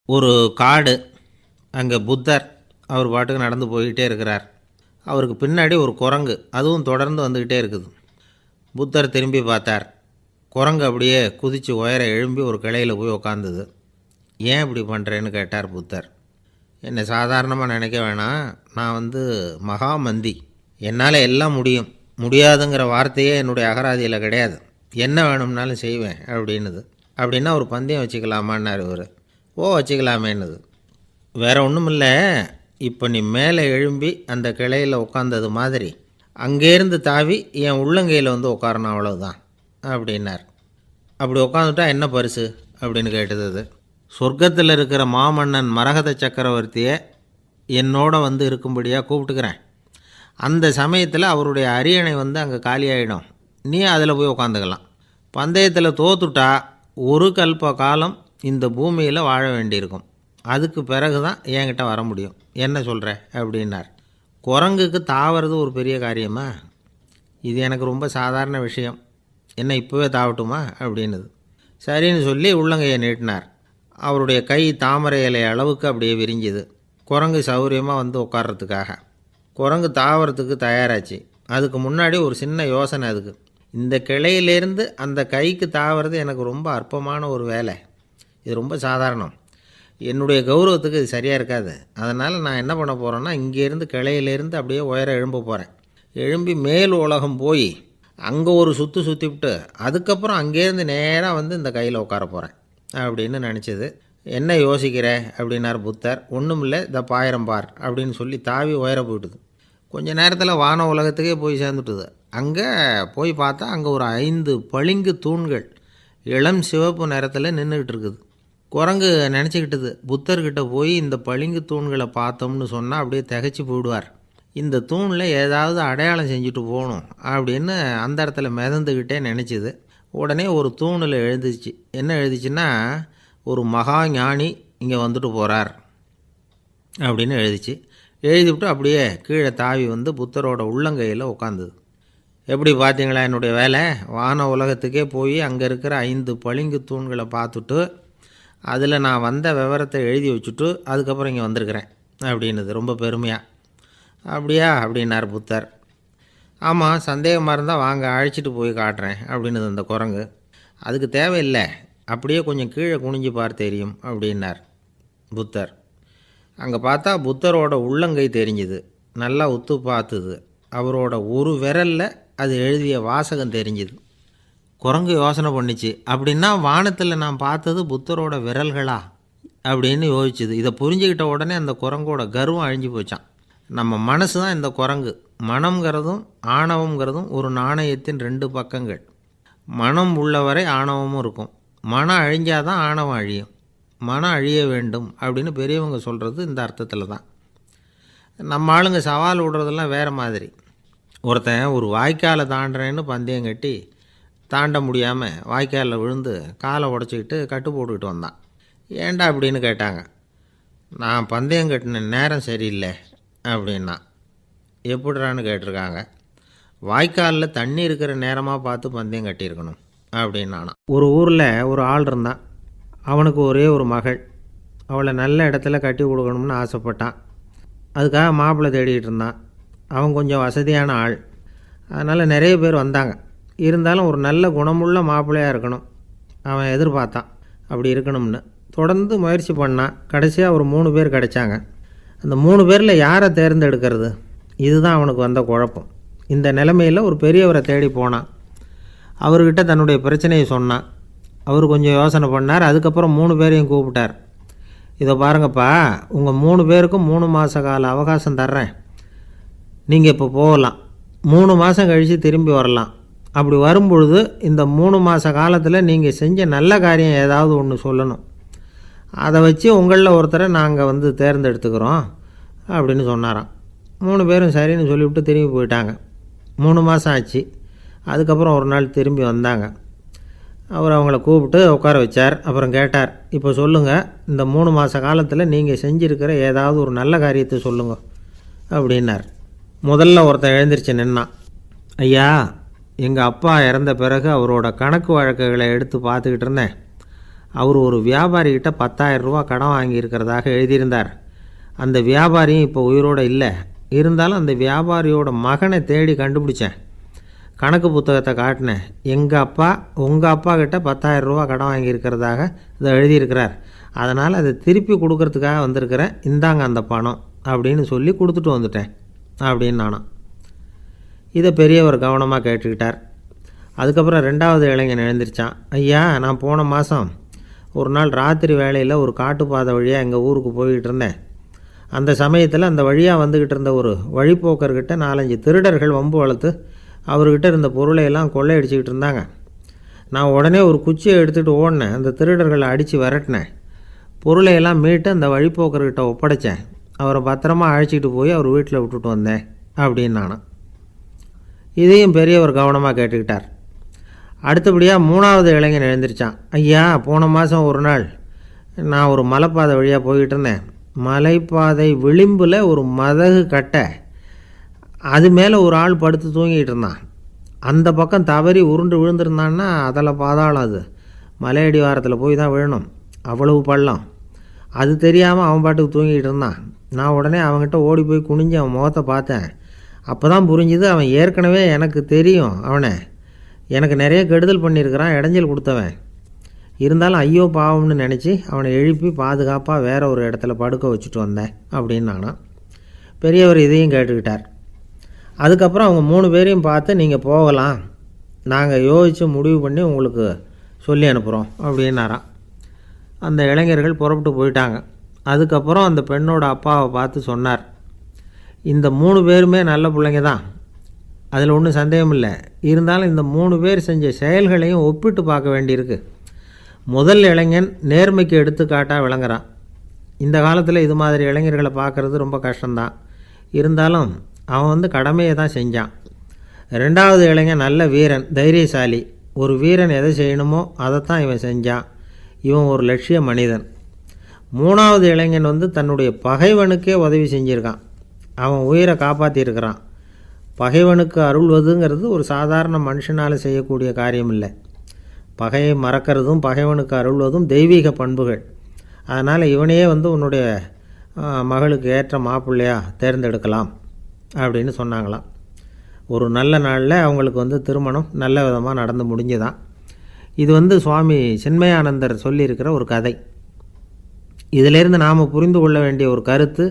ஒரு காடு. அங்கே புத்தர் அவர் பாட்டுக்கு நடந்து போய்கிட்டே இருக்கிறார். அவருக்கு பின்னாடி ஒரு குரங்கு, அதுவும் தொடர்ந்து வந்துக்கிட்டே இருக்குது. புத்தர் திரும்பி பார்த்தார். குரங்கு அப்படியே குதித்து உயர எழும்பி ஒரு கிளையில் போய் உக்காந்துது. ஏன் இப்படி பண்ணுறேன்னு கேட்டார் புத்தர். என்னை சாதாரணமாக நினைக்க வேணாம், நான் மகாமந்தி, என்னால் எல்லாம் முடியும், முடியாதுங்கிற வார்த்தையே என்னுடைய அகராதியில் கிடையாது, என்ன வேணும்னாலும் செய்வேன் அப்படின்னுது. அப்படின்னா ஒரு பந்தயம் வச்சுக்கலாமான்னார் இவர். ஓ வச்சுக்கலாமேன்னுது. வேறு ஒன்றும் இல்லை, இப்போ நீ மேலே எழும்பி அந்த கிளையில் உட்காந்தது மாதிரி அங்கேருந்து தாவி என் உள்ளங்கையில் உட்காரணும், அவ்வளவுதான் அப்படின்னார். அப்படி உட்காந்துட்டா என்ன பரிசு அப்படின்னு கேட்டது அது. சொர்க்கத்தில் இருக்கிற மாமன்னன் மரகத சக்கரவர்த்தியை என்னோட இருக்கும்படியாக கூப்பிட்டுக்கிறேன். அந்த சமயத்தில் அவருடைய அரியணை அங்கே காலியாகிடும், நீ அதில் போய் உட்காந்துக்கலாம். பந்தயத்தில் தோத்துட்டா ஒரு கல்ப காலம் இந்த பூமியில் வாழ வேண்டியிருக்கும், அதுக்கு பிறகு தான் என்கிட்ட வர முடியும், என்ன சொல்கிற அப்படின்னார். குரங்குக்கு தாவறது ஒரு பெரிய காரியமா? இது எனக்கு ரொம்ப சாதாரண விஷயம், என்ன இப்போவே தாவட்டுமா அப்படின்னுது. சரின்னு சொல்லி உள்ளங்கையை நீட்டினார். அவருடைய கை தாமரை இலை அளவுக்கு அப்படியே விரிஞ்சுது. குரங்கு சௌகரியமாக உட்கார்றதுக்காக. குரங்கு தாவறதுக்கு தயாராச்சு. அதுக்கு முன்னாடி ஒரு சின்ன யோசனை அதுக்கு. இந்த கிளையிலேருந்து அந்த கைக்கு தாவறது எனக்கு ரொம்ப அற்பமான ஒரு வேலை, இது ரொம்ப சாதாரணம், என்னுடைய கௌரவத்துக்கு இது சரியாக இருக்காது. அதனால் நான் என்ன பண்ண போகிறேன்னா, இங்கேருந்து கிளையிலேருந்து அப்படியே உயர எழும்ப போகிறேன். எழும்பி மேல் உலகம் போய் அங்கே ஒரு சுற்றிவிட்டு அதுக்கப்புறம் அங்கேருந்து நேராக இந்த கையில் உட்கார போகிறேன் அப்படின்னு நினச்சிது. என்ன யோசிக்கிற அப்படின்னார் புத்தர். ஒன்றும் இல்லை, இந்த பாயிரம் பார் அப்படின்னு சொல்லி தாவி உயர போயிட்டுது. கொஞ்ச நேரத்தில் வான உலகத்துக்கே போய் சேர்ந்துட்டுது. அங்கே போய் பார்த்தா அங்கே ஒரு 5 பளிங்கு தூண்கள் இளம் சிவப்பு நிறத்தில் நின்றுக்கிட்டு இருக்குது. குரங்கு நினச்சிக்கிட்டது, புத்தர்கிட்ட போய் இந்த பளிங்கு தூண்களை பார்த்தோம்னு சொன்னால் அப்படியே திகைச்சி போயிடுவார், இந்த தூணில் ஏதாவது அடையாளம் செஞ்சுட்டு போகணும் அப்படின்னு அந்த இடத்துல மிதந்துக்கிட்டே நினச்சிது. உடனே ஒரு தூணில் எழுதிச்சு. என்ன எழுதிச்சுன்னா, ஒரு மகா ஞானி இங்கே வந்துட்டு போகிறார் அப்படின்னு எழுதிச்சு. எழுதிவிட்டு அப்படியே கீழே தாவி புத்தரோட உள்ளங்கையில் உட்காந்துது. எப்படி பார்த்தீங்களா என்னுடைய வேலை? வான உலகத்துக்கே போய் அங்கே இருக்கிற 5 பளிங்கு தூண்களை பார்த்துட்டு அதில் நான் வந்த விவரத்தை எழுதி வச்சுட்டு அதுக்கப்புறம் இங்கே வந்திருக்கிறேன் அப்படின்னுது ரொம்ப பெருமையாக. அப்படியா அப்படின்னார் புத்தர். ஆமாம், சந்தேகமாக இருந்தால் வாங்க, அழைச்சிட்டு போய் காட்டுறேன் அப்படின்னுது அந்த குரங்கு. அதுக்கு தேவையில்லை, அப்படியே கொஞ்சம் கீழே குனிஞ்சு பார் தெரியும் அப்படின்னார் புத்தர். அங்கே பார்த்தா புத்தரோட உள்ளங்கை தெரிஞ்சுது. நல்லா உத்து பார்த்துது. அவரோட ஒரு விரலில் அது எழுதிய வாசகம் தெரிஞ்சுது. குரங்கு யோசனை பண்ணிச்சு, அப்படின்னா வானத்தில் நான் பார்த்தது புத்தரோட விரல்களா அப்படின்னு யோசிச்சுது. இதை புரிஞ்சுக்கிட்ட உடனே அந்த குரங்கோட கர்வம் அழிஞ்சு போச்சான். நம்ம மனசு தான் இந்த குரங்கு. மனம்ங்கிறதும் ஆணவங்கிறதும் ஒரு நாணயத்தின் 2 பக்கங்கள். மனம் உள்ளவரை ஆணவமும் இருக்கும். மனம் அழிஞ்சாதான் ஆணவம் அழியும். மனம் அழிய வேண்டும் அப்படின்னு பெரியவங்க சொல்கிறது இந்த அர்த்தத்தில் தான். நம்ம ஆளுங்க சவால் விடுறதெல்லாம் வேறு மாதிரி. ஒருத்தன் ஒரு வாய்க்காலை தாண்டுறேன்னு பந்தயம் கட்டி தாண்ட முடியாமல் வாய்க்காலில் விழுந்து காலை உடச்சிக்கிட்டு கட்டு போட்டுக்கிட்டு வந்தான். ஏன்டா அப்படின்னு கேட்டாங்க. நான் பந்தயம் கட்டின நேரம் சரியில்லை அப்படின்னா. எப்படிறான்னு கேட்டிருக்காங்க. வாய்க்காலில் தண்ணி இருக்கிற நேரமாக பார்த்து பந்தயம் கட்டியிருக்கணும் அப்படின்னானா. ஒரு ஊரில் ஒரு ஆள் இருந்தான். அவனுக்கு ஒரே ஒரு மகள். அவளை நல்ல இடத்துல கட்டி கொடுக்கணும்னு ஆசைப்பட்டான். அதுக்காக மாப்பிள்ளை தேடிக்கிட்டு இருந்தான். அவன் கொஞ்சம் வசதியான ஆள், அதனால் நிறைய பேர் வந்தாங்க. இருந்தாலும் ஒரு நல்ல குணமுள்ள மாப்பிள்ளையாக இருக்கணும் அவன் எதிர்பார்த்தான். அப்படி இருக்கணும்னு தொடர்ந்து முயற்சி பண்ணான். கடைசியாக ஒரு 3 பேர் கிடைச்சாங்க. அந்த 3 பேரில் யாரை தேர்ந்தெடுக்கிறது, இதுதான் அவனுக்கு வந்த குழப்பம். இந்த நிலைமையில் ஒரு பெரியவரை தேடி போனான். அவர்கிட்ட தன்னுடைய பிரச்சனையை சொன்னான். அவர் கொஞ்சம் யோசனை பண்ணார். அதுக்கப்புறம் 3 பேரையும் கூப்பிட்டார். இதை பாருங்கப்பா, உங்கள் 3 பேருக்கும் 3 மாத கால அவகாசம் தர்றேன். நீங்கள் இப்போ போகலாம், 3 மாதம் கழித்து திரும்பி வரலாம். அப்படி வரும்பொழுது இந்த 3 மாத காலத்தில் நீங்கள் செஞ்ச நல்ல காரியம் ஏதாவது ஒன்று சொல்லணும். அதை வச்சு உங்களில் ஒருத்தரை நாங்கள் தேர்ந்தெடுத்துக்கிறோம் அப்படின்னு சொன்னாராம். 3 பேரும் சரின்னு சொல்லிவிட்டு திரும்பி போயிட்டாங்க. 3 மாதம் ஆச்சு. அதுக்கப்புறம் ஒரு நாள் திரும்பி வந்தாங்க. அவர் அவங்கள கூப்பிட்டு உட்கார வச்சார். அப்புறம் கேட்டார், இப்போ சொல்லுங்கள், இந்த 3 மாத காலத்தில் நீங்கள் செஞ்சுருக்கிற ஏதாவது ஒரு நல்ல காரியத்தை சொல்லுங்க அப்படின்னார். முதல்ல ஒருத்தன் எழுந்திரிச்சு நின்னான். ஐயா, எங்கள் அப்பா இறந்த பிறகு அவரோட கணக்கு வழக்குகளை எடுத்து பார்த்துக்கிட்டு இருந்தேன். அவர் ஒரு வியாபாரிகிட்ட 10,000 ரூபா கடன் வாங்கியிருக்கிறதாக எழுதியிருந்தார். அந்த வியாபாரியும் இப்போ உயிரோடு இல்லை. இருந்தாலும் அந்த வியாபாரியோட மகனை தேடி கண்டுபிடிச்சேன். கணக்கு புத்தகத்தை காட்டினேன். உங்கள் அப்பா கிட்ட 10,000 ரூபா கடன் வாங்கியிருக்கிறதாக இதை எழுதியிருக்கிறார். அதனால் அதை திருப்பி கொடுக்கறதுக்காக வந்திருக்கிறேன். இந்தாங்க அந்த பணம் அப்படின்னு சொல்லி கொடுத்துட்டு வந்துட்டேன் அப்படின்னு நானும். இதை பெரியவர் கவனமாக கேட்டுக்கிட்டார். அதுக்கப்புறம் 2வது இளைஞன் எழுந்திரிச்சான். ஐயா, நான் போன மாதம் ஒரு நாள் ராத்திரி வேளையில் ஒரு காட்டுப்பாதை வழியாக எங்கள் ஊருக்கு போய்கிட்டு இருந்தேன். அந்த சமயத்தில் அந்த வழியாக வந்துக்கிட்டு இருந்த ஒரு வழிப்போக்கர்கிட்ட 4-5 திருடர்கள் வம்பு வளர்த்து அவர்கிட்ட இருந்த பொருளையெல்லாம் கொள்ளையடிச்சிக்கிட்டு இருந்தாங்க. நான் உடனே ஒரு குச்சியை எடுத்துகிட்டு ஓடினேன். அந்த திருடர்களை அடித்து விரட்டினேன். பொருளையெல்லாம் மீட்டு அந்த வழிப்போக்கர்கிட்ட ஒப்படைச்சேன். அவரை பத்திரமா அழைச்சிக்கிட்டு போய் அவர் வீட்டில் விட்டுட்டு வந்தேன் அப்படின்னு நானும். இதையும் பெரியவர் கவனமாக கேட்டுக்கிட்டார். அடுத்தபடியாக 3வது இளைஞன் எழுந்திரிச்சான். ஐயா, போன மாதம் ஒரு நாள் நான் ஒரு மலைப்பாதை வழியாக போய்கிட்டு இருந்தேன். மலைப்பாதை விளிம்பில் ஒரு மதகு கட்டை, அது மேலே ஒரு ஆள் படுத்து தூங்கிட்டு இருந்தான். அந்த பக்கம் தவறி உருண்டு விழுந்திருந்தான்னா அதில் பாதாளம். அது மலையடி வாரத்தில் போய் தான் விழணும். அவ்வளவு பள்ளம். அது தெரியாமல் அவன் பாட்டுக்கு தூங்கிட்டு இருந்தான். நான் உடனே அவன்கிட்ட ஓடி போய் குனிஞ்சு அவன் முகத்தை பார்த்தேன். அப்போ தான் புரிஞ்சுது, அவன் ஏற்கனவே எனக்கு தெரியும். எனக்கு நிறைய கெடுதல் பண்ணியிருக்கிறான், இடைஞ்சல் கொடுத்தவன். இருந்தாலும் ஐயோ பாவம்னு நினச்சி அவனை எழுப்பி பாதுகாப்பாக வேற ஒரு இடத்துல படுக்க வச்சுட்டு வந்தேன் அப்படின்னு நானும். பெரியவர் இதையும் கேட்டுக்கிட்டார். அதுக்கப்புறம் அவங்க 3 பேரையும் பார்த்து, நீங்கள் போகலாம், நாங்கள் யோசித்து முடிவு பண்ணி உங்களுக்கு சொல்லி அனுப்புகிறோம் அப்படின்னாராம். அந்த இளைஞர்கள் புறப்பட்டு போயிட்டாங்க. அதுக்கப்புறம் அந்த பெண்ணோட அப்பாவை பார்த்து சொன்னார், இந்த 3 பேருமே நல்ல பிள்ளைங்க தான், அதில் ஒன்றும் சந்தேகம் இல்லை. இருந்தாலும் இந்த 3 பேர் செஞ்ச செயல்களையும் ஒப்பிட்டு பார்க்க வேண்டியிருக்கு. முதல் இளைஞன் நேர்மைக்கு எடுத்துக்காட்டாக விளங்குறான். இந்த காலத்தில் இது மாதிரி இளைஞர்களை பார்க்குறது ரொம்ப கஷ்டம்தான். இருந்தாலும் அவன் கடமையை தான் செஞ்சான். 2வது இளைஞன் நல்ல வீரன், தைரியசாலி. ஒரு வீரன் எதை செய்யணுமோ அதைத்தான் இவன் செஞ்சான். இவன் ஒரு லட்சிய மனிதன். 3வது இளைஞன் தன்னுடைய பகைவனுக்கே உதவி செஞ்சுருக்கான். அவன் உயிரை காப்பாற்றியிருக்கிறான். பகைவனுக்கு அருள்வதுங்கிறது ஒரு சாதாரண மனுஷனால் செய்யக்கூடிய காரியம் இல்லை. பகையை மறக்கிறதும் பகைவனுக்கு அருள்வதும் தெய்வீக பண்புகள். அதனால் இவனையே உன்னுடைய மகளுக்கு ஏற்ற மாப்பிள்ளையா தேர்ந்தெடுக்கலாம் அப்படின்னு சொன்னாங்களாம். ஒரு நல்ல நாளில் அவங்களுக்கு திருமணம் நல்ல விதமாக நடந்து முடிஞ்சுதான். இது சுவாமி சின்மயானந்தர் சொல்லியிருக்கிற ஒரு கதை. இதிலேருந்து நாம் புரிந்து கொள்ள வேண்டிய ஒரு கருத்து,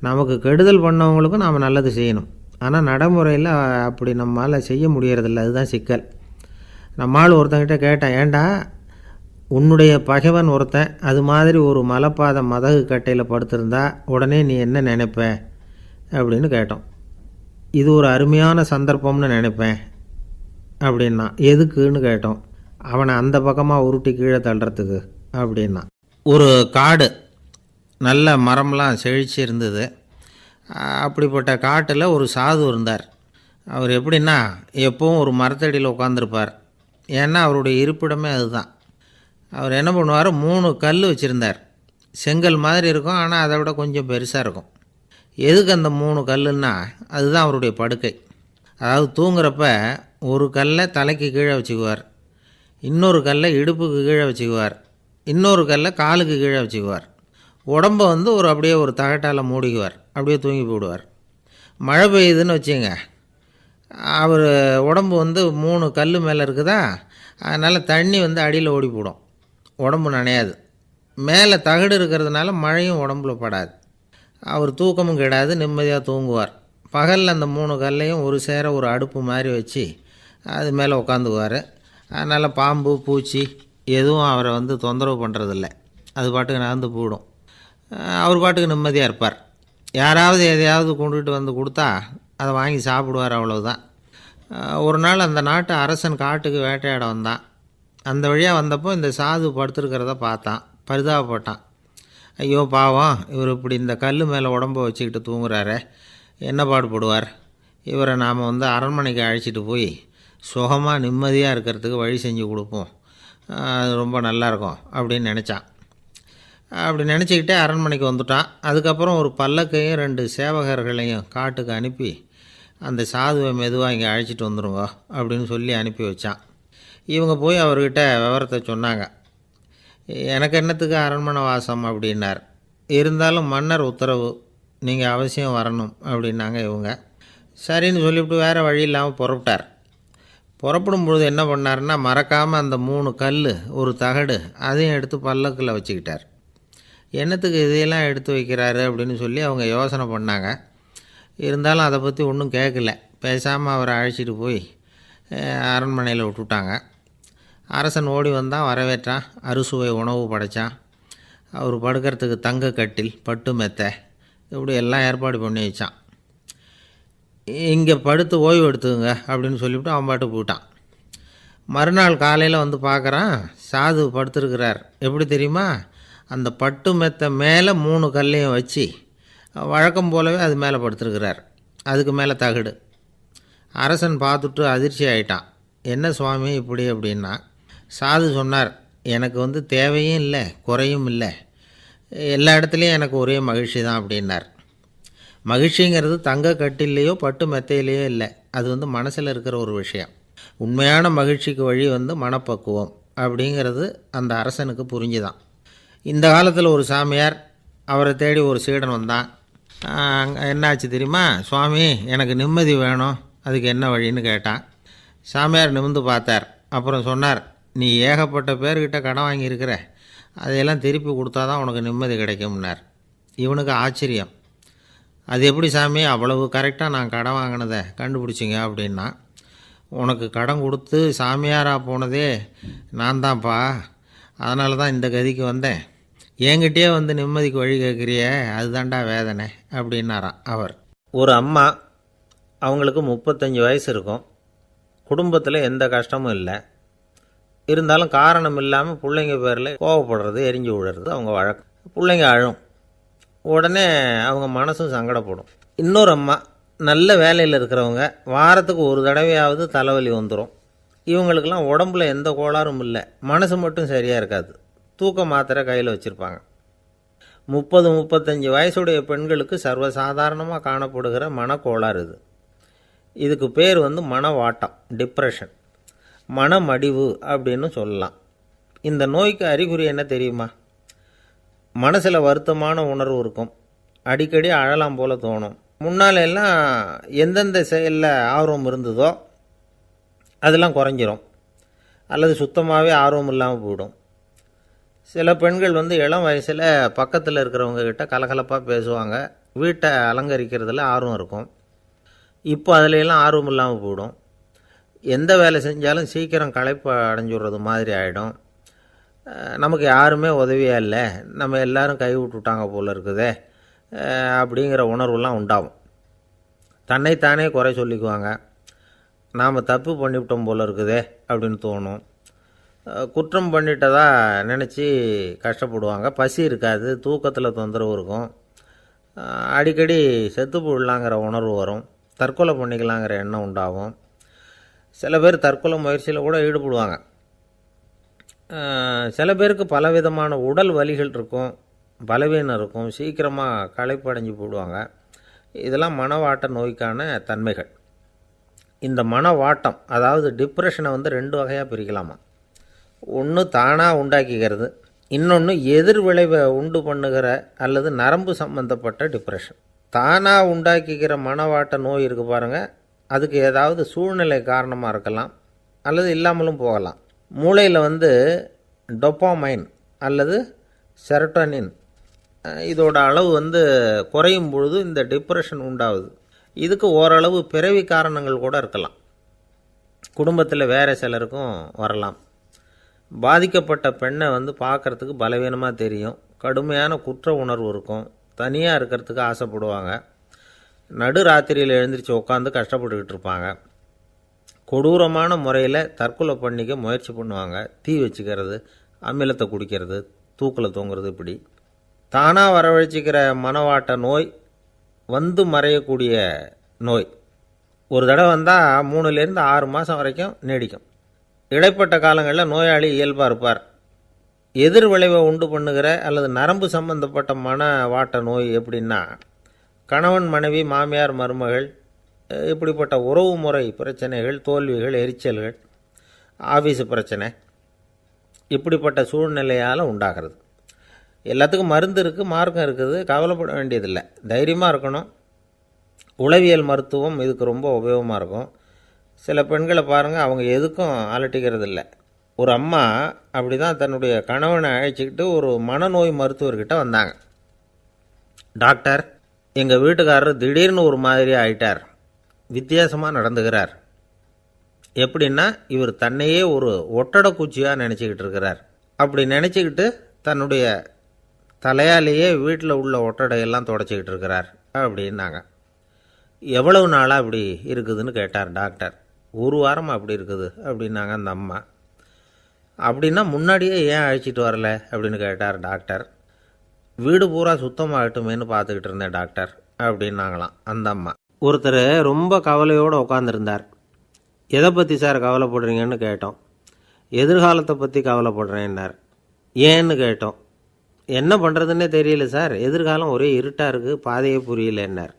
நமக்கு கெடுதல் பண்ணவங்களுக்கும் நாம் நல்லது செய்யணும். ஆனால் நடைமுறையில் அப்படி நம்மளால் செய்ய முடியறதில்ல. அதுதான் சிக்கல். நம்மால் ஒருத்தங்கிட்ட கேட்டேன், ஏண்டா உன்னுடைய பகைவன் ஒருத்தன் அது மாதிரி ஒரு மலைப்பாதை மதகு கட்டையில் படுத்திருந்தா உடனே நீ என்ன நினைப்ப அப்படின்னு கேட்டோம். இது ஒரு அருமையான சந்தர்ப்பம்னு நினைப்பேன் அப்படின்னா. எதுக்குன்னு கேட்டோம். அவனை அந்த பக்கமாக உருட்டி கீழே தள்ளுறதுக்கு அப்படின்னா. ஒரு காடு, நல்ல மரம்லாம் செழிச்சு இருந்தது. அப்படிப்பட்ட காட்டில் ஒரு சாது இருந்தார். அவர் எப்படின்னா எப்பவும் ஒரு மரத்தடியில் உட்காந்துருப்பார். ஏன்னா அவருடைய இருப்பிடமே அதுதான். அவர் என்ன பண்ணுவார், 3 கல் வச்சுருந்தார். செங்கல் மாதிரி இருக்கும், ஆனால் அதை விட கொஞ்சம் பெருசாக இருக்கும். எதுக்கு அந்த 3 கல்லுன்னா அதுதான் அவருடைய படுக்கை. அதாவது தூங்குறப்ப ஒரு கல்லை தலைக்கு கீழே வச்சுக்குவார், இன்னொரு கல்லை இடுப்புக்கு கீழே வச்சுக்குவார், இன்னொரு கல்லை காலுக்கு கீழே வச்சுக்குவார். உடம்பை அப்படியே ஒரு தகட்டால் மூடிக்குவார். அப்படியே தூங்கி போடுவார். மழை பெய்யுதுன்னு வச்சுங்க, அவர் உடம்பு 3 கல் மேலே இருக்குதா, அதனால் தண்ணி அடியில் ஓடி போடும், உடம்பு நனையாது. மேலே தகடு இருக்கிறதுனால மழையும் உடம்புல படாது. அவர் தூக்கமும் கெடாது, நிம்மதியாக தூங்குவார். பகலில் அந்த 3 கல்லையும் ஒரு சேர ஒரு அடுப்பு மாதிரி வச்சு அது மேலே உட்காந்துக்குவார். அதனால் பாம்பு பூச்சி எதுவும் அவரை தொந்தரவு பண்ணுறதில்ல. அது பாட்டுக்கு நகர்ந்து போயிடும். அவர் பாட்டுக்கு நிம்மதியாக இருப்பார். யாராவது எதையாவது கொண்டுகிட்டு கொடுத்தா அதை வாங்கி சாப்பிடுவார், அவ்வளவுதான். ஒரு நாள் அந்த நாட்டு அரசன் காட்டுக்கு வேட்டையாட வந்தான். அந்த வழியாக வந்தப்போ இந்த சாது படுத்துருக்கிறத பார்த்தான், பரிதாபப்பட்டான். ஐயோ பாவம், இவர் இப்படி இந்த கல் மேலே உடம்பை வச்சுக்கிட்டு தூங்குறாரு, என்ன பாடுபடுவார். இவரை நாம் அரண்மனைக்கு அழைச்சிட்டு போய் சுகமாக நிம்மதியாக இருக்கிறதுக்கு வழி செஞ்சு கொடுப்போம், அது ரொம்ப நல்லாயிருக்கும் அப்படின்னு நினச்சான். அப்படி நினச்சிக்கிட்டே அரண்மனைக்கு வந்துட்டான். அதுக்கப்புறம் ஒரு பல்லக்கையும் 2 சேவகர்களையும் காட்டுக்கு அனுப்பி அந்த சாதுவை மெதுவாக இங்கே அழைச்சிட்டு வந்துடுங்க அப்படின்னு சொல்லி அனுப்பி வச்சான். இவங்க போய் அவர்கிட்ட விவரத்தை சொன்னாங்க. எனக்கு என்னத்துக்கு அரண்மனை வாசம் அப்படின்னார். இருந்தாலும் மன்னர் உத்தரவு, நீங்கள் அவசியம் வரணும் அப்படின்னாங்க இவங்க. சரின்னு சொல்லிவிட்டு வேறு வழி இல்லாமல் புறப்பட்டார். புறப்படும் பொழுது என்ன பண்ணாருன்னா, மறக்காமல் அந்த 3 கல், ஒரு தகடு அதையும் எடுத்து பல்லக்கில் வச்சுக்கிட்டார். என்னத்துக்கு இதையெல்லாம் எடுத்து வைக்கிறாரு அப்படின்னு சொல்லி அவங்க யோசனை பண்ணாங்க. இருந்தாலும் அதை பற்றி ஒன்றும் கேட்கல. பேசாமல் அவரை அழைச்சிட்டு போய் அரண்மனையில் விட்டுட்டாங்க. அரசன் ஓடி வந்தான், வரவேற்றான், அறுசுவை உணவு படைத்தான். அவர் படுக்கிறதுக்கு தங்க கட்டில், பட்டு மெத்தை, இப்படி எல்லாம் ஏற்பாடு பண்ணி வச்சான். இங்கே படுத்து ஓய்வு எடுத்துங்க அப்படின்னு சொல்லிவிட்டு அவன் பாட்டு போயிட்டான். மறுநாள் காலையில் வந்து பார்க்குறான், சாது படுத்துருக்கிறார். எப்படி தெரியுமா? அந்த பட்டு மெத்தை மேலே 3 கல்லையும் வச்சு வழக்கம் போலவே அது மேலே படுத்துருக்கிறார். அதுக்கு மேலே தகடு. அரசன் பார்த்துட்டு அதிர்ச்சி ஆகிட்டான். என்ன சுவாமி இப்படி அப்படின்னா, சாது சொன்னார், எனக்கு தேவையும் இல்லை, குறையும் இல்லை, எல்லா இடத்துலையும் எனக்கு ஒரே மகிழ்ச்சி தான் அப்படின்னார். மகிழ்ச்சிங்கிறது தங்க கட்டிலேயோ பட்டு மெத்தையிலேயோ இல்லை, அது மனசில் இருக்கிற ஒரு விஷயம். உண்மையான மகிழ்ச்சிக்கு வழி மனப்பக்குவம் அப்படிங்கிறது அந்த அரசனுக்கு புரிஞ்சுதான். இந்த காலத்தில் ஒரு சாமியார், அவரை தேடி ஒரு சீடன் வந்தான். என்னாச்சு தெரியுமா? சுவாமி, எனக்கு நிம்மதி வேணும், அதுக்கு என்ன வழின்னு கேட்டான். சாமியார் நிமிர்ந்து பார்த்தார். அப்புறம் சொன்னார், நீ ஏகப்பட்ட பேர்கிட்ட கடன் வாங்கியிருக்கிற, அதையெல்லாம் திருப்பி கொடுத்தா தான் உனக்கு நிம்மதி கிடைக்கும்னார். இவனுக்கு ஆச்சரியம். அது எப்படி சாமி, அவ்வளவு கரெக்டாக நான் கடன் வாங்கினதை கண்டுபிடிச்சிங்க அப்படின்னா, உனக்கு கடன் கொடுத்து சாமியாராக போனதே நான் தான்ப்பா, அதனால தான் இந்த கதிக்கு வந்தேன். என்கிட்டயே நிம்மதிக்கு வழி கேட்குறிய, அதுதான்டா வேதனை அப்படின்னாராம் அவர். ஒரு அம்மா, அவங்களுக்கு 35 வயசு இருக்கும். குடும்பத்தில் எந்த கஷ்டமும் இல்லை. இருந்தாலும் காரணம் இல்லாமல் பிள்ளைங்க பேரில் கோவப்படுறது, எரிஞ்சு விடுறது அவங்க வழக்கம். பிள்ளைங்க அழும். உடனே அவங்க மனசும் சங்கடப்படும். இன்னொரு அம்மா, நல்ல வேலையில் இருக்கிறவங்க, வாரத்துக்கு ஒரு தடவையாவது தலைவலி வந்துடும். இவங்களுக்கெல்லாம் உடம்புல எந்த கோளாறும் இல்லை, மனசு மட்டும் சரியாக இருக்காது. தூக்க மாத்திரை கையில் வச்சுருப்பாங்க. 30-35 வயசுடைய பெண்களுக்கு சர்வசாதாரணமாக காணப்படுகிற மனக்கோளாறு இது. இதுக்கு பேர் மனவாட்டம், டிப்ரெஷன், மனமடிவு அப்படின்னு சொல்லலாம். இந்த நோய்க்கு அறிகுறி என்ன தெரியுமா? மனசில் வருத்தமான உணர்வு இருக்கும், அடிக்கடி அழலாம் போல தோணும். முன்னால் எல்லாம் எந்தெந்த செயலில் ஆர்வம் இருந்ததோ அதெல்லாம் குறைஞ்சிரும், அல்லது சுத்தமாகவே ஆர்வம் இல்லாமல் போயிடும். சில பெண்கள் இளம் வயசில் பக்கத்தில் இருக்கிறவங்க கிட்ட கலகலப்பாக பேசுவாங்க, வீட்டை அலங்கரிக்கிறதுல ஆர்வம் இருக்கும். இப்போ அதிலெல்லாம் ஆர்வம் இல்லாமல் போயிடும். எந்த வேலை செஞ்சாலும் சீக்கிரம் களைப்பு அடைஞ்சுடுறது மாதிரி ஆகிடும். நமக்கு யாருமே உதவியாக இல்லை, நம்ம எல்லாரும் கை விட்டுட்டாங்க போல் இருக்குதே அப்படிங்கிற உணர்வுலாம் உண்டாகும். தன்னைத்தானே குறை சொல்லிக்குவாங்க. நாம் தப்பு பண்ணிவிட்டோம் போல் இருக்குதே அப்படின்னு தோணும். குற்றம் பண்ணிட்டதா நினச்சி கஷ்டப்படுவாங்க. பசி இருக்காது, தூக்கத்தில் தொந்தரவு இருக்கும். அடிக்கடி செத்து போடலாங்கிற உணர்வு வரும். தற்கொலை பண்ணிக்கலாங்கிற எண்ணம் உண்டாகும். சில பேர் தற்கொலை முயற்சியில் கூட ஈடுபடுவாங்க. சில பேருக்கு பலவிதமான உடல் வலிகள் இருக்கும், பலவீனம் இருக்கும், சீக்கிரமாக களைப்படைஞ்சு போடுவாங்க. இதெல்லாம் மனவாட்ட நோய்க்கான தன்மைகள். இந்த மனவாட்டம், அதாவது டிப்ரெஷனை 2 வகையாக பிரிக்கலாமா. ஒன்று தானாக உண்டாக்கிக்கிறது, இன்னொன்று எதிர் விளைவை உண்டு பண்ணுகிற அல்லது நரம்பு சம்பந்தப்பட்ட டிப்ரெஷன். தானாக உண்டாக்கிக்கிற மனவாட்ட நோய் இருக்குது பாருங்கள், அதுக்கு ஏதாவது சூழ்நிலை காரணமாக இருக்கலாம், அல்லது இல்லாமலும் போகலாம். மூளையில் டொப்பாமைன் அல்லது செரட்டோனின் இதோட அளவு குறையும் பொழுது இந்த டிப்ரெஷன் உண்டாகுது. இதுக்கு ஓரளவு பிறவி காரணங்கள் கூட இருக்கலாம். குடும்பத்தில் வேறு சிலருக்கும் வரலாம். பாதிக்கப்பட்ட பெண்ணை பார்க்குறதுக்கு பலவீனமாக தெரியும், கடுமையான குற்ற உணர்வு இருக்கும், தனியாக இருக்கிறதுக்கு ஆசைப்படுவாங்க, நடு ராத்திரியில் எழுந்திரிச்சு உட்காந்து கஷ்டப்பட்டுக்கிட்டு இருப்பாங்க, கொடூரமான முறையில் தற்கொலை பண்ணிக்க முயற்சி பண்ணுவாங்க, தீ வச்சுக்கிறது, அமிலத்தை குடிக்கிறது, தூக்கில் தூங்குறது. இப்படி தானாக வரவழைச்சிக்கிற மனவாட்ட நோய் மறையக்கூடிய நோய். ஒரு தடவை வந்தால் 3லேருந்து 6 மாதம் வரைக்கும் நீடிக்கும். இடைப்பட்ட காலங்களில் நோயாளி இயல்பாக இருப்பார். எதிர் விளைவை உண்டு பண்ணுகிற அல்லது நரம்பு சம்பந்தப்பட்ட மனவாட்ட நோய் எப்படின்னா, கணவன் மனைவி, மாமியார் மருமகள், இப்படிப்பட்ட உறவு முறை பிரச்சனைகள், தோல்விகள், எரிச்சல்கள், ஆஃபீஸு பிரச்சனை, இப்படிப்பட்ட சூழ்நிலையால் உண்டாகிறது. எல்லாத்துக்கும் மருந்து இருக்குது, மார்க்கம் இருக்குது, கவலைப்பட வேண்டியதில்லை, தைரியமாக இருக்கணும். உளவியல் மருத்துவம் இதுக்கு ரொம்ப உபயோகமாக இருக்கும். சில பெண்களை பாருங்கள், அவங்க எதுக்கும் அலட்டிக்கிறது இல்லை. ஒரு அம்மா அப்படி தான் தன்னுடைய கணவனை அழைச்சிக்கிட்டு ஒரு மனநோய் மருத்துவர்கிட்ட வந்தாங்க. டாக்டர், எங்கள் வீட்டுக்காரர் திடீர்னு ஒரு மாதிரி ஆயிட்டார், வித்தியாசமாக நடந்துக்கிறார். எப்படின்னா, இவர் தன்னையே ஒரு ஒட்டடை பூச்சியாக நினச்சிக்கிட்டு இருக்கிறார். அப்படி நினச்சிக்கிட்டு தன்னுடைய தலையாலேயே வீட்டில் உள்ள ஒட்டடையெல்லாம் தொடச்சிக்கிட்டு இருக்கிறார் அப்படின்னாங்க. எவ்வளவு நாளாக அப்படி இருக்குதுன்னு கேட்டார் டாக்டர். 1 வாரமாக அப்படி இருக்குது அப்படின்னாங்க அந்த அம்மா. அப்படின்னா முன்னாடியே ஏன் அழைச்சிட்டு வரல அப்படின்னு கேட்டார் டாக்டர். வீடு பூரா சுத்தமாகட்டுமேனு பார்த்துக்கிட்டு இருந்தேன் டாக்டர் அப்படின்னாங்களாம் அந்த அம்மா. ஒருத்தர் ரொம்ப கவலையோடு உட்காந்துருந்தார். எதை பற்றி சார் கவலைப்படுறீங்கன்னு கேட்டோம். எதிர்காலத்தை பற்றி கவலைப்படுறேன்னார். ஏன்னு கேட்டோம். என்ன பண்ணுறதுன்னே தெரியல சார், எதிர்காலம் ஒரே இருட்டாக இருக்குது, பாதையே புரியலன்னார்.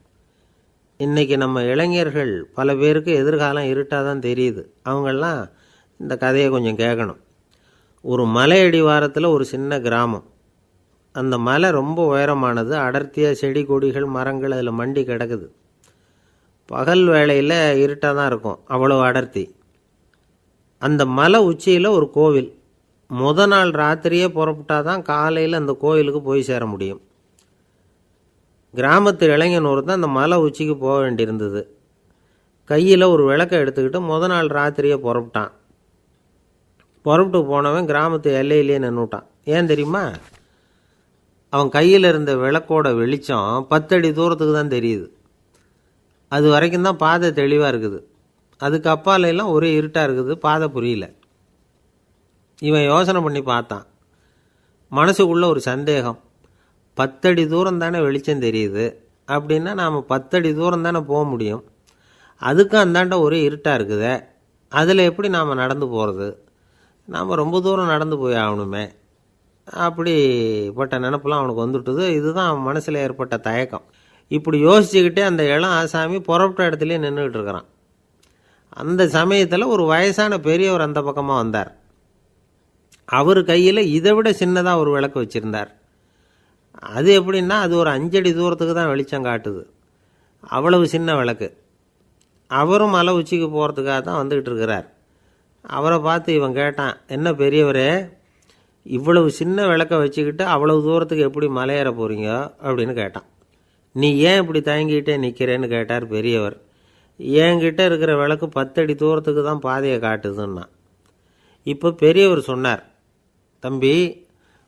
இன்றைக்கி நம்ம இளைஞர்கள் பல பேருக்கு எதிர்காலம் இருட்டாக தான் தெரியுது. அவங்கெல்லாம் இந்த கதையை கொஞ்சம் கேட்கணும். ஒரு மலை அடிவாரத்தில் ஒரு சின்ன கிராமம். அந்த மலை ரொம்ப உயரமானது, அடர்த்தியாக செடி கொடிகள் மரங்கள் அதில் மண்டி கிடக்குது. பகல் வேளையில் இருட்டாக தான் இருக்கும், அவ்வளோ அடர்த்தி. அந்த மலை உச்சியில் ஒரு கோவில். நாள் ராத்திரியே புறப்பட்டால் தான் காலையில் அந்த கோவிலுக்கு போய் சேர முடியும். கிராமத்து இளைஞன் ஒருத்தன் அந்த மலை உச்சிக்கு போக வேண்டியிருந்தது. கையில் ஒரு விளக்கை எடுத்துக்கிட்டு நாள் ராத்திரியே புறப்பட்டான். புறப்பட்டு போனவன் கிராமத்து எல்லையிலேயே நின்றுட்டான். ஏன் தெரியுமா? அவன் கையில் இருந்த விளக்கோட வெளிச்சம் 10 அடி தூரத்துக்கு தான் தெரியுது. அது வரைக்கும் தான் பாதை தெளிவாக இருக்குது. அதுக்கு அப்பாலெல்லாம் ஒரே இருட்டாக இருக்குது, பாதை புரியல. இவன் யோசனை பண்ணி பார்த்தான். மனசுக்குள்ளே ஒரு சந்தேகம். 10 அடி தூரம் தானே வெளிச்சம் தெரியுது, அப்படின்னா நாம் 10 அடி தூரம் தானே போக முடியும். அதுக்கும் அந்தாண்ட ஒரே இருட்டாக இருக்குதே, அதில் எப்படி நாம் நடந்து போகிறது? நாம் ரொம்ப தூரம் நடந்து போய் ஆகணுமே. அப்படிப்பட்ட நினப்பெல்லாம் அவனுக்கு வந்துவிட்டது. இதுதான் அவன் மனசில் ஏற்பட்ட தயக்கம். இப்படி யோசிச்சுக்கிட்டே அந்த இளம் ஆசாமி புறப்பட்ட இடத்துலையே நின்றுக்கிட்டு இருக்கிறான். அந்த சமயத்தில் ஒரு வயசான பெரியவர் அந்த பக்கமாக வந்தார். அவர் கையில் இதை விட சின்னதாக ஒரு விளக்கு வச்சுருந்தார். அது எப்படின்னா, அது ஒரு 5 அடி தூரத்துக்கு தான் வெளிச்சம் காட்டுது, அவ்வளவு சின்ன விளக்கு. அவரும் மலை உச்சிக்கு போகிறதுக்காக தான் வந்துக்கிட்டு இருக்கிறார். அவரை பார்த்து இவன் கேட்டான், என்ன பெரியவரே, இவ்வளவு சின்ன விளக்கை வச்சுக்கிட்டு அவ்வளவு தூரத்துக்கு எப்படி மலையேற போகிறீங்க அப்படின்னு கேட்டான். நீ ஏன் இப்படி தயங்கிக்கிட்டே நிற்கிறேன்னு கேட்டார் பெரியவர். என்கிட்ட இருக்கிற விளக்கு 10 அடி தூரத்துக்கு தான் பாதையை காட்டுதுன்னா. இப்போ பெரியவர் சொன்னார், தம்பி,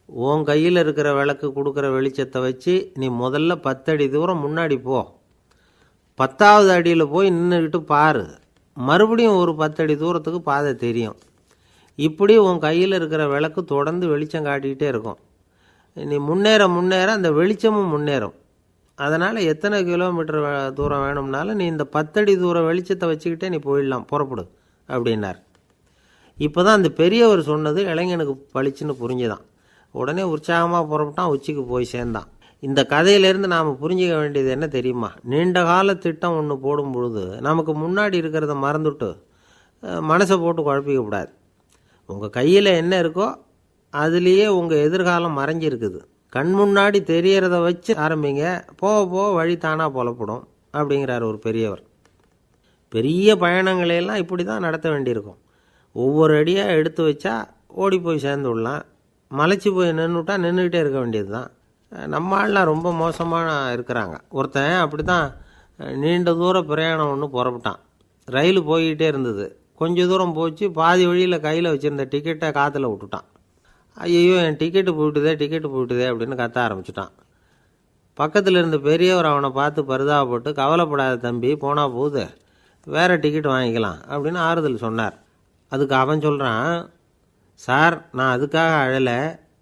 உன் கையில் இருக்கிற விளக்கு கொடுக்குற வெளிச்சத்தை வச்சு நீ முதல்ல 10 அடி தூரம் முன்னாடி போ. 10வது அடியில் போய் நின்றுக்கிட்டு பாரு, மறுபடியும் ஒரு 10 அடி தூரத்துக்கு பாதை தெரியும். இப்படி உன் கையில் இருக்கிற விளக்கு தொடர்ந்து வெளிச்சம் காட்டிக்கிட்டே இருக்கும். நீ முன்னேற முன்னேற அந்த வெளிச்சமும் முன்னேறும். அதனால் எத்தனை கிலோமீட்டர் தூரம் வேணும்னாலும் நீ இந்த 10 அடி தூரம் வெளிச்சத்தை வச்சுக்கிட்டே நீ போயிடலாம், புறப்படு அப்படின்னார். இப்போ தான் அந்த பெரியவர் சொன்னது இளைஞனுக்கு பளிச்சுன்னு புரிஞ்சுதான். உடனே உற்சாகமாக புறப்பட்டான், உச்சிக்கு போய் சேர்ந்தான். இந்த கதையிலேருந்து நாம் புரிஞ்சிக்க வேண்டியது என்ன தெரியுமா? நீண்ட கால திட்டம் ஒன்று போடும் பொழுது நமக்கு முன்னாடி இருக்கிறத மறந்துட்டு மனசை போட்டு குழப்பிக்கக்கூடாது. உங்கள் கையில் என்ன இருக்கோ அதுலேயே உங்கள் எதிர்காலம் மறைஞ்சிருக்குது. கண் முன்னாடி தெரியறத வச்சு ஆரம்பிங்க, போக போக வழி தானாக புலப்படும் அப்படிங்கிறார் ஒரு பெரியவர். பெரிய பயணங்களையெல்லாம் இப்படி தான் நடத்த வேண்டியிருக்கும். ஒவ்வொரு அடியாக எடுத்து வச்சா ஓடி போய் சேர்ந்து விடலாம். மலைச்சி போய் நின்றுட்டா நின்றுக்கிட்டே இருக்க வேண்டியது தான். நம்ம ஆள்லாம் ரொம்ப மோசமான இருக்கிறாங்க. ஒருத்தன் அப்படி தான் நீண்ட தூர பிரயாணம் ஒன்று புறப்பட்டான். ரயில் போய்கிட்டே இருந்தது. கொஞ்சம் தூரம் போச்சு, பாதி வழியில் கையில் வச்சுருந்த டிக்கெட்டை காற்றுல விட்டுட்டான். ஐயோ, என் டிக்கெட்டு போயிட்டுதே அப்படின்னு கத்த ஆரம்பிச்சிட்டான். பக்கத்தில் இருந்த பெரியவர் அவனை பார்த்து பரிதாபப்பட்டு, கவலைப்படாத தம்பி, போனால் போகுது, வேறு டிக்கெட் வாங்கிக்கலாம் அப்படின்னு ஆறுதல் சொன்னார். அதுக்கு அவன் சொல்கிறான், சார், நான் அதுக்காக அழலை,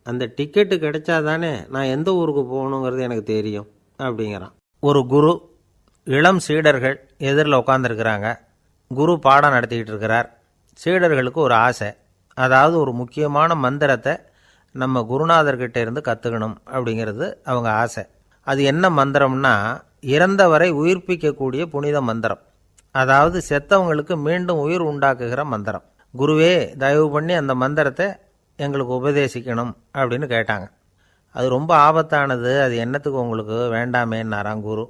அந்த டிக்கெட்டு கிடைச்சா தானே நான் எந்த ஊருக்கு போகணுங்கிறது எனக்கு தெரியும் அப்படிங்கிறான். ஒரு குரு, இளம் சீடர்கள் எதிரில் உட்காந்துருக்கிறாங்க. குரு பாடம் நடத்திக்கிட்டு இருக்கிறார். சீடர்களுக்கு ஒரு ஆசை, அதாவது ஒரு முக்கியமான மந்திரத்தை நம்ம குருநாதர்கிட்ட இருந்து கற்றுக்கணும் அப்படிங்கிறது அவங்க ஆசை. அது என்ன மந்திரம்னா, இறந்தவரை உயிர்ப்பிக்கக்கூடிய புனித மந்திரம், அதாவது செத்தவங்களுக்கு மீண்டும் உயிர் உண்டாக்குகிற மந்திரம். குருவே, தயவு பண்ணி அந்த மந்திரத்தை எங்களுக்கு உபதேசிக்கணும் அப்படின்னு கேட்டாங்க. அது ரொம்ப ஆபத்தானது, அது என்னத்துக்கு உங்களுக்கு வேண்டாமேன்னாராம் குரு.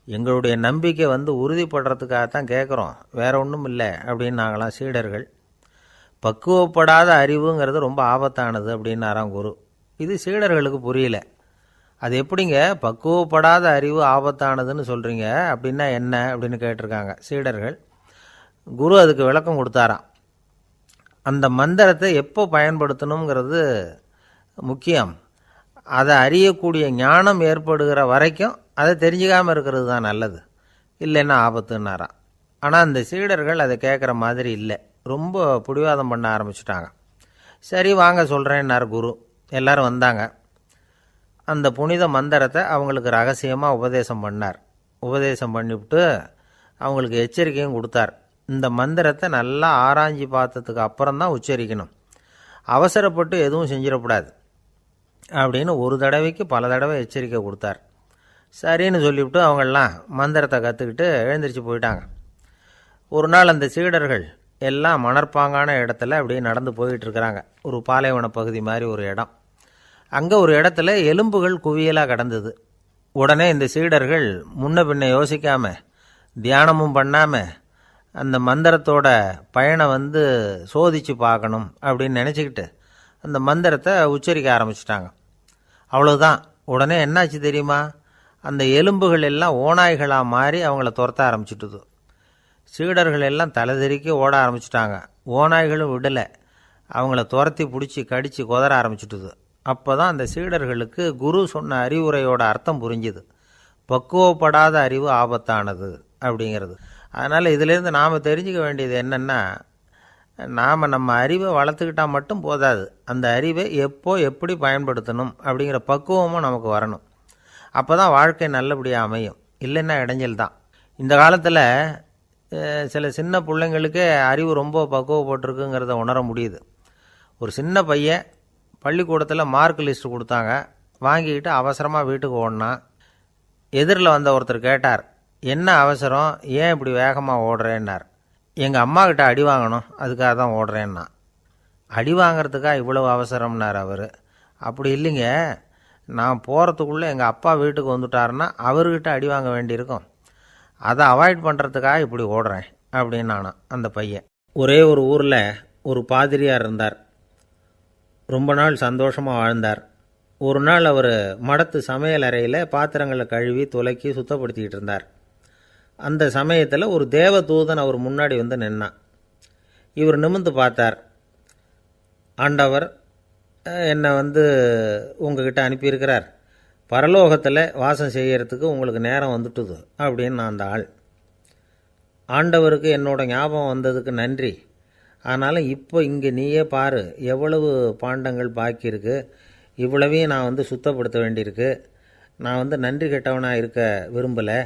எங்களுடைய நம்பிக்கை உறுதிப்படுறதுக்காகத்தான் கேட்குறோம், வேற ஒன்றும் இல்லை அப்படின்னாங்களாம் சீடர்கள். பக்குவப்படாத அறிவுங்கிறது ரொம்ப ஆபத்தானது அப்படின்னாராம் குரு. இது சீடர்களுக்கு புரியல. அது எப்படிங்க பக்குவப்படாத அறிவு ஆபத்தானதுன்னு சொல்கிறீங்க, அப்படின்னா என்ன அப்படின்னு கேட்டிருக்காங்க சீடர்கள். குரு அதுக்கு விளக்கம் கொடுத்தாராம். அந்த மந்திரத்தை எப்போ பயன்படுத்தணுங்கிறது முக்கியம். அதை அறியக்கூடிய ஞானம் ஏற்படுகிற வரைக்கும் அதை தெரிஞ்சுக்காமல் இருக்கிறது தான் நல்லது, இல்லைன்னா ஆபத்துன்னாராம். ஆனால் அந்த சீடர்கள் அதை கேட்குற மாதிரி இல்லை, ரொம்ப பிடிவாதம் பண்ண ஆரம்பிச்சுட்டாங்க. சரி வாங்க சொல்கிறேன்னார் குரு. எல்லோரும் வந்தாங்க. அந்த புனித மந்திரத்தை அவங்களுக்கு ரகசியமாக உபதேசம் பண்ணார். உபதேசம் பண்ணிவிட்டு அவங்களுக்கு எச்சரிக்கையும் கொடுத்தார். இந்த மந்திரத்தை நல்லா ஆராய்ச்சி பார்த்ததுக்கு அப்புறம்தான் உச்சரிக்கணும், அவசரப்பட்டு எதுவும் செஞ்சிடக்கூடாது அப்படின்னு ஒரு தடவைக்கு பல தடவை எச்சரிக்கை கொடுத்தார். சரின்னு சொல்லிவிட்டு அவங்கெல்லாம் மந்திரத்தை கற்றுக்கிட்டு எழுந்திரிச்சு போயிட்டாங்க. ஒரு நாள் அந்த சீடர்கள் எல்லாம் மணற்பாங்கான இடத்துல அப்படியே நடந்து போயிட்டுருக்கிறாங்க. ஒரு பாலைவன பகுதி மாதிரி ஒரு இடம். அங்கே ஒரு இடத்துல எலும்புகள் குவியலாக கிடந்தது. உடனே இந்த சீடர்கள் முன்ன பின்ன யோசிக்காமல், தியானமும் பண்ணாமல், அந்த மந்திரத்தோட பயனை சோதித்து பார்க்கணும் அப்படின்னு நினச்சிக்கிட்டு அந்த மந்திரத்தை உச்சரிக்க ஆரம்பிச்சிட்டாங்க. அவ்வளோதான். உடனே என்னாச்சு தெரியுமா? அந்த எலும்புகள் எல்லாம் ஓநாய்களாக மாறி அவங்கள துரத்த ஆரம்பிச்சுட்டுது. சீடர்கள் எல்லாம் தலைதெறிக்கி ஓட ஆரம்பிச்சிட்டாங்க. ஓநாய்களும் விடலை, அவங்கள துரத்தி பிடிச்சி கடித்து கொதற ஆரம்பிச்சுட்டுது. அப்போ தான் அந்த சீடர்களுக்கு குரு சொன்ன அறிவுரையோட அர்த்தம் புரிஞ்சுது. பக்குவப்படாத அறிவு ஆபத்தானது அப்படிங்கிறது. அதனால் இதிலேருந்து நாம் தெரிஞ்சுக்க வேண்டியது என்னென்னா, நாம் நம்ம அறிவை வளர்த்துக்கிட்டால் மட்டும் போதாது, அந்த அறிவை எப்போ எப்படி பயன்படுத்தணும் அப்படிங்கிற பக்குவமும் நமக்கு வரணும். அப்போ தான் வாழ்க்கை நல்லபடியாக அமையும், இல்லைன்னா இடைஞ்சல் தான். இந்த காலத்தில் சில சின்ன பிள்ளைங்களுக்கே அறிவு ரொம்ப பக்குவப்பட்டிருக்குங்கிறத உணர முடியுது. ஒரு சின்ன பையன் பள்ளிக்கூடத்தில் மார்க் லிஸ்ட்டு கொடுத்தாங்க, வாங்கிக்கிட்டு அவசரமாக வீட்டுக்கு ஓடினான். எதிரில் வந்த ஒருத்தர் கேட்டார், என்ன அவசரம், ஏன் இப்படி வேகமாக ஓடுறேன்னார். எங்கள் அம்மாக்கிட்ட அடி வாங்கணும், அதுக்காக தான் ஓடுறேன்னா. அடி வாங்கிறதுக்கா இவ்வளவு அவசரம்னார் அவர். அப்படி இல்லைங்க, நான் போகிறதுக்குள்ளே எங்கள் அப்பா வீட்டுக்கு வந்துட்டாருன்னா அவர்கிட்ட அடி வாங்க வேண்டியிருக்கும், அதை அவாய்ட் பண்ணுறதுக்காக இப்படி ஓடுறேன் அப்படின்னு நானான் அந்த பையன். ஒரே ஒரு ஊரில் ஒரு பாதிரியார் இருந்தார். ரொம்ப நாள் சந்தோஷமாக வாழ்ந்தார். ஒரு நாள் அவர் மடத்து சமையல் அறையில் பாத்திரங்களை கழுவி துலக்கி சுத்தப்படுத்திக்கிட்டு இருந்தார். அந்த சமயத்தில் ஒரு தேவதூதன் அவர் முன்னாடி நின்னான். இவர் நிமிர்ந்து பார்த்தார். ஆண்டவர் என்னை உங்ககிட்ட அனுப்பியிருக்கிறார், பரலோகத்தில் வாசம் செய்யறதுக்கு உங்களுக்கு நேரம் வந்துட்டுது அப்படின்னு நான் அந்த ஆள். ஆண்டவருக்கு என்னோட ஞாபகம் வந்ததுக்கு நன்றி. ஆனாலும் இப்போ இங்கே நீயே பாரு, எவ்வளவு பாண்டங்கள் பாக்கி இருக்குது, இவ்வளவையும் நான் சுத்தப்படுத்த வேண்டியிருக்கு. நான் நன்றி கெட்டவனாக இருக்க விரும்பலை.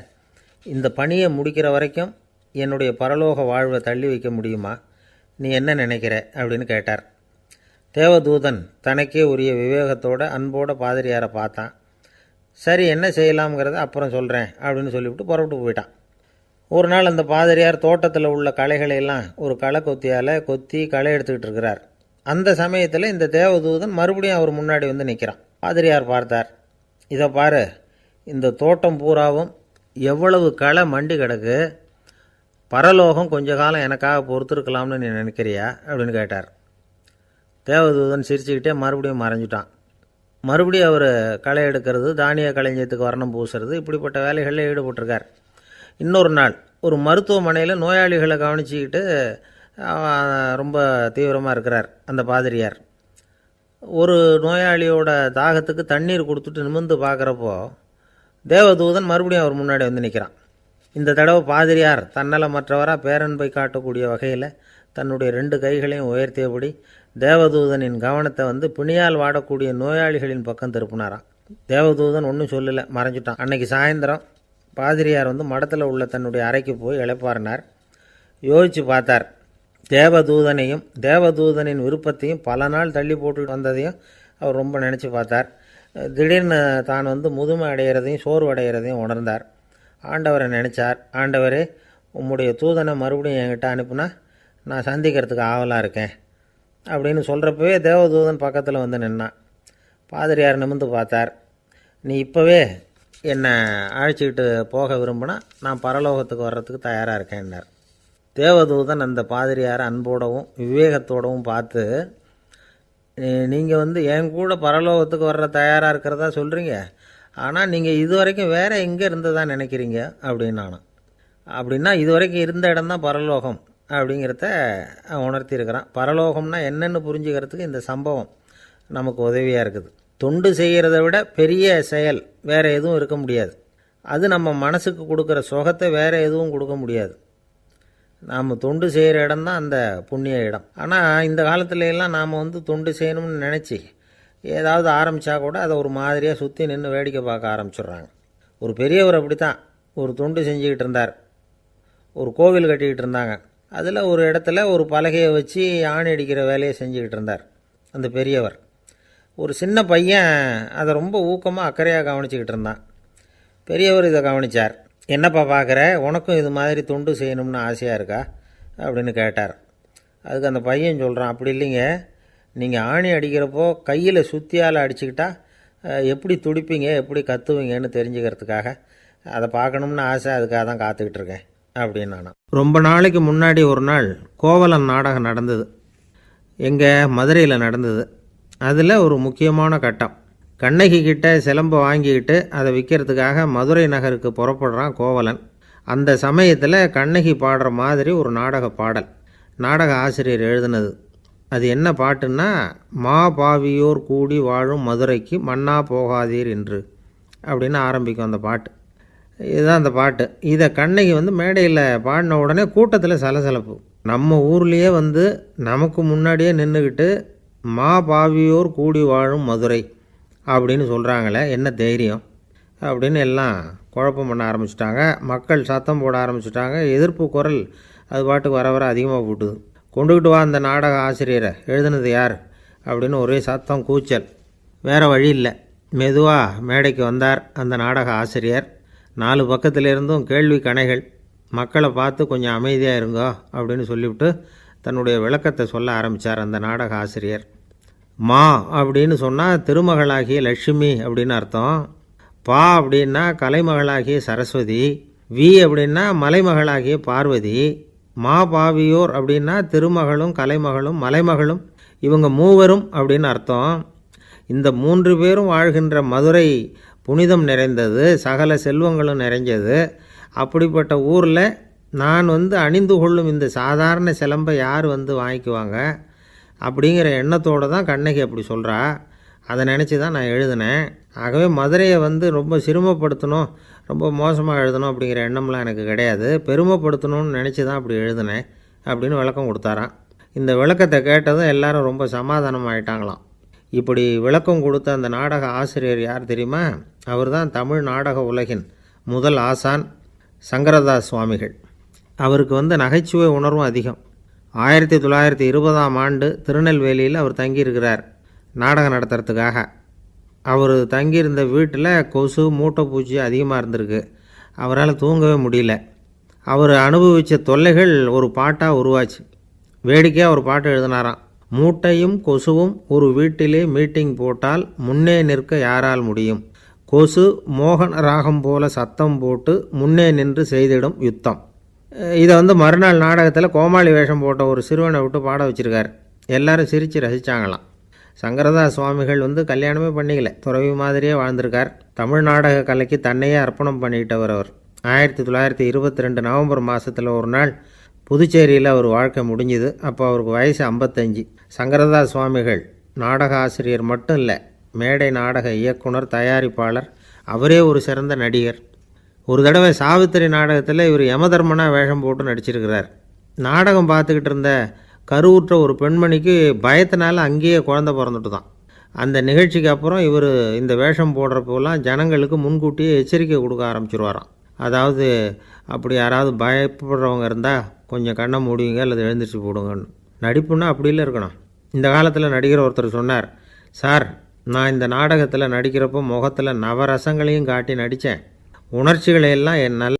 இந்த பணியை முடிக்கிற வரைக்கும் என்னுடைய பரலோக வாழ்வை தள்ளி வைக்க முடியுமா, நீ என்ன நினைக்கிற அப்படின்னு கேட்டார். தேவதூதன் தனக்கே உரிய விவேகத்தோட அன்போட பாதிரியாரை பார்த்தான். சரி என்ன செய்யலாம்ங்கிறத அப்புறம் சொல்கிறேன் அப்படின்னு சொல்லிவிட்டு புறப்பட்டு போயிட்டான். ஒரு நாள் அந்த பாதிரியார் தோட்டத்தில் உள்ள களைகளையெல்லாம் ஒரு களை கொத்தியால் கொத்தி களை எடுத்துக்கிட்டு இருக்கிறார். அந்த சமயத்தில் இந்த தேவதூதன் மறுபடியும் அவர் முன்னாடி நிற்கிறான். பாதிரியார் பார்த்தார். இதை பாரு, இந்த தோட்டம் பூராவும் எவ்வளவு களை மண்டி கிடக்கு, பரலோகம் கொஞ்ச காலம் எனக்காக பொறுத்திருக்கலாம்னு நீ நினைக்கிறியா அப்படின்னு கேட்டார். தேவதூதன் சிரிச்சுக்கிட்டே மறுபடியும் மறைஞ்சிட்டான். மறுபடியும் அவர் களை எடுக்கிறது, தானிய களஞ்சியத்துக்கு வர்ணம் பூசுறது, இப்படிப்பட்ட வேலைகளில் ஈடுபட்டிருக்கார். இன்னொரு நாள் ஒரு மருத்துவமனையில் நோயாளிகளை கவனிச்சிக்கிட்டு ரொம்ப தீவிரமாக இருக்கிறார் அந்த பாதிரியார். ஒரு நோயாளியோட தாகத்துக்கு தண்ணீர் கொடுத்துட்டு நிமிர்ந்து பார்க்குறப்போ தேவதூதன் மறுபடியும் அவர் முன்னாடி நிற்கிறான். இந்த தடவை பாதிரியார் தன்னலமற்றவராக பேரன்பை காட்டக்கூடிய வகையில் தன்னுடைய 2 கைகளையும் உயர்த்தியபடி தேவதூதனின் கவனத்தை பிணியால் வாடக்கூடிய நோயாளிகளின் பக்கம் திருப்பினாராம். தேவதூதன் ஒன்றும் சொல்லலை, மறைஞ்சிட்டான். அன்னைக்கு சாயந்தரம் பாதிரியார் மடத்தில் உள்ள தன்னுடைய அறைக்கு போய் இளைப்பாறினார். யோசித்து பார்த்தார். தேவதூதனையும் தேவதூதனின் விருப்பத்தையும் பல நாள் தள்ளி போட்டு வந்ததையும் அவர் ரொம்ப நினச்சி பார்த்தார். திடீர்னு தான் முதுமை அடைகிறதையும் சோர்வு அடைகிறதையும் உணர்ந்தார். ஆண்டவரை நினச்சார். ஆண்டவரே, உம்முடைய தூதனை மறுபடியும் என்கிட்ட அனுப்புனா நான் சந்திக்கிறதுக்கு ஆவலாக இருக்கேன் அப்படின்னு சொல்கிறப்பவே தேவதூதன் பக்கத்தில் வந்து நின்னான். பாதிரியார் நிமிர்ந்து பார்த்தார். நீ இப்போவே என்னை அழைச்சிக்கிட்டு போக விரும்பினா நான் பரலோகத்துக்கு வர்றதுக்கு தயாராக இருக்கேன்னார். தேவதூதன் அந்த பாதிரியாரை அன்போடவும் விவேகத்தோடவும் பார்த்து, நீங்கள் வந்து என் கூட பரலோகத்துக்கு வர்ற தயாராக இருக்கிறதா சொல்கிறீங்க, ஆனால் நீங்கள் இது வரைக்கும் வேறு எங்கே இருந்ததா நினைக்கிறீங்க அப்படின்னானான். அப்படின்னா இது வரைக்கும் இருந்த இடம்தான் பரலோகம் அப்படிங்கிறத உணர்த்தியிருக்கிறான். பரலோகம்னா என்னென்னு புரிஞ்சுக்கிறதுக்கு இந்த சம்பவம் நமக்கு உதவியாக இருக்குது. தொண்டு செய்கிறத விட பெரிய செயல் வேறு எதுவும் இருக்க முடியாது. அது நம்ம மனசுக்கு கொடுக்குற சுகத்தை வேறு எதுவும் கொடுக்க முடியாது. நாம் தொண்டு செய்கிற இடம் தான் அந்த புண்ணிய இடம். ஆனால் இந்த காலத்துல எல்லாம் நாம் வந்து தொண்டு செய்யணும்னு நினச்சி ஏதாவது ஆரம்பித்தா கூட அதை ஒரு மாதிரியாக சுற்றி நின்று வேடிக்கை பார்க்க ஆரம்பிச்சிடுறாங்க. ஒரு பெரியவர் அப்படி தான் ஒரு தொண்டு செஞ்சுக்கிட்டு இருந்தார். ஒரு கோவில் கட்டிக்கிட்டு இருந்தாங்க. அதில் ஒரு இடத்துல ஒரு பலகையை வச்சு ஆணி அடிக்கிற வேலையை செஞ்சுக்கிட்டு இருந்தார் அந்த பெரியவர். ஒரு சின்ன பையன் அதை ரொம்ப ஊக்கமாக அக்கறையாக கவனிச்சிக்கிட்டு இருந்தான். பெரியவர் இதை கவனித்தார். என்னப்பா பார்க்குற, உனக்கும் இது மாதிரி தொண்டு செய்யணும்னு ஆசையாக இருக்கா அப்படின்னு கேட்டார். அதுக்கு அந்த பையன் சொல்கிறான், அப்படி இல்லைங்க, நீங்கள் ஆணி அடிக்கிறப்போ கையில் சுத்தியால் அடிச்சுக்கிட்டா எப்படி துடிப்பீங்க எப்படி கத்துவீங்கன்னு தெரிஞ்சுக்கிறதுக்காக அதை பார்க்கணும்னு ஆசை, அதுக்காக தான் காத்துக்கிட்டு இருக்கேன் அப்படின்னு நான். ரொம்ப நாளைக்கு முன்னாடி ஒரு நாள் கோவலன் நாடகம் நடந்தது. எங்கள் மதுரையில் நடந்தது. அதில் ஒரு முக்கியமான கட்டம். கண்ணகி கிட்ட சிலம்பை வாங்கிக்கிட்டு அதை விற்கிறதுக்காக மதுரை நகருக்கு புறப்படுறான் கோவலன். அந்த சமயத்தில் கண்ணகி பாடுற மாதிரி ஒரு நாடக பாடல் நாடக ஆசிரியர் எழுதினது. அது என்ன பாட்டுன்னா, மா பாவியோர் கூடி வாழும் மதுரைக்கு மன்னா போகாதீர் என்று அப்படின்னு ஆரம்பிக்கும் அந்த பாட்டு. இதுதான் அந்த பாட்டு. இதை கண்ணகி வந்து மேடையில் பாடின உடனே கூட்டத்தில் சலசலப்பு. நம்ம ஊர்லேயே வந்து நமக்கு முன்னாடியே நின்றுக்கிட்டு மா பாவியோர் கூடி வாழும் மதுரை அப்படின்னு சொல்கிறாங்களே, என்ன தைரியம் அப்படின்னு எல்லாம் குழப்பம் பண்ண ஆரம்பிச்சிட்டாங்க. மக்கள் சத்தம் போட ஆரம்பிச்சிட்டாங்க. எதிர்ப்பு குரல் அது பாட்டுக்கு வர வர அதிகமாக போட்டுது. கொண்டுக்கிட்டு வா அந்த நாடக ஆசிரியரை, எழுதுனது யார் அப்படின்னு ஒரே சத்தம் கூச்சல். வேறு வழி இல்லை. மெதுவாக மேடைக்கு வந்தார் அந்த நாடக ஆசிரியர். 4 பக்கத்திலிருந்தும் கேள்வி கணைகள். மக்களை பார்த்து கொஞ்சம் அமைதியாக இருங்கோ அப்படின்னு சொல்லிவிட்டு தன்னுடைய விளக்கத்தை சொல்ல ஆரம்பித்தார் அந்த நாடக ஆசிரியர். மா அப்படின்னு சொன்னால் திருமகளாகிய லட்சுமி அப்படின்னு அர்த்தம். பா அப்படின்னா கலைமகளாகிய சரஸ்வதி. வி அப்படின்னா மலைமகளாகிய பார்வதி. மா பாவியோர் அப்படின்னா திருமகளும் கலைமகளும் மலைமகளும், இவங்க மூவரும் அப்படின்னு அர்த்தம். இந்த 3 பேரும் வாழ்கின்ற மதுரை புனிதம் நிறைந்தது, சகல செல்வங்களும் நிறைஞ்சது. அப்படிப்பட்ட ஊரில் நான் வந்து அணிந்து கொள்ளும் இந்த சாதாரண சிலம்பை யார் வந்து வாங்கிக்குவாங்க அப்படிங்கிற எண்ணத்தோடு தான் கண்ணகி அப்படி சொல்கிறா. அதை நினச்சி தான் நான் எழுதினேன். ஆகவே மதுரையை வந்து ரொம்ப சிரமப்படுத்தணும், ரொம்ப மோசமாக எழுதணும் அப்படிங்கிற எண்ணம்லாம் எனக்கு கிடையாது. பெருமைப்படுத்தணும்னு நினச்சி தான் அப்படி எழுதினேன் அப்படின்னு விளக்கம் கொடுத்தாராம். இந்த விளக்கத்தை கேட்டதும் எல்லாரும் ரொம்ப சமாதானம் ஆகிட்டாங்களாம். இப்படி விளக்கம் கொடுத்த அந்த நாடக ஆசிரியர் யார் தெரியுமா? அவர் தான் தமிழ் நாடக உலகின் முதல் ஆசான் சங்கரதாஸ் சுவாமிகள். அவருக்கு வந்து நகைச்சுவை உணர்வும் அதிகம். 1920ஆம் ஆண்டு திருநெல்வேலியில் அவர் தங்கியிருக்கிறார் நாடகம் நடத்துறதுக்காக. அவர் தங்கியிருந்த வீட்டில் கொசு மூட்டைப்பூச்சி அதிகமாக இருந்திருக்கு. அவரால் தூங்கவே முடியல. அவர் அனுபவித்த தொல்லைகள் ஒரு பாட்டாக உருவாச்சு. வேடிக்கையாக ஒரு பாட்டு எழுதினாராம். மூட்டையும் கொசுவும் ஒரு வீட்டிலே மீட்டிங் போட்டால் முன்னே நிற்க யாரால் முடியும்? கொசு மோகன ராகம் போல சத்தம் போட்டு முன்னே நின்று செய்திடும் யுத்தம். இதை வந்து மறுநாள் நாடகத்தில் கோமாளி வேஷம் போட்ட ஒரு சிறுவனை விட்டு பாட வச்சுருக்கார். எல்லாரும் சிரித்து ரசித்தாங்களாம். சங்கரதாஸ் சுவாமிகள் வந்து கல்யாணமே பண்ணிக்கல, துறவி மாதிரியே வாழ்ந்திருக்கார். தமிழ் நாடக கலைக்கு தன்னையே அர்ப்பணம் பண்ணிக்கிட்டவர் அவர். 1922 நவம்பர் மாதத்தில் ஒரு நாள் புதுச்சேரியில் அவர் வாழ்க்கை முடிஞ்சுது. அப்போ அவருக்கு வயசு 55. சங்கரதாஸ் சுவாமிகள் நாடக ஆசிரியர் மட்டும் இல்லை, மேடை நாடக இயக்குனர், தயாரிப்பாளர், அவரே ஒரு சிறந்த நடிகர். ஒரு தடவை சாவித்திரி நாடகத்தில் இவர் யமதர்மனாக வேஷம் போட்டு நடிச்சிருக்கிறார். நாடகம் பார்த்துக்கிட்டு இருந்த கருவுற்ற ஒரு பெண்மணிக்கு பயத்தினால அங்கேயே குழந்தை பிறந்துட்டு தான். அந்த நிகழ்ச்சிக்கு அப்புறம் இவர் இந்த வேஷம் போடுறப்போலாம் ஜனங்களுக்கு முன்கூட்டியே எச்சரிக்கை கொடுக்க ஆரம்பிச்சிருவாராம். அதாவது அப்படி யாராவது பயப்படுறவங்க இருந்தால் கொஞ்சம் கண்ணை மூடுவீங்க அல்லது எழுந்திரிச்சு போடுங்கன்னு. நடிப்புன்னா அப்படிலாம் இருக்கணும். இந்த காலத்தில் நடிகர் ஒருத்தர் சொன்னார், சார் நான் இந்த நாடகத்தில் நடிக்கிறப்போ முகத்தில் நவரசங்களையும் காட்டி நடித்தேன், உணர்ச்சிகளை எல்லாம் என்னால்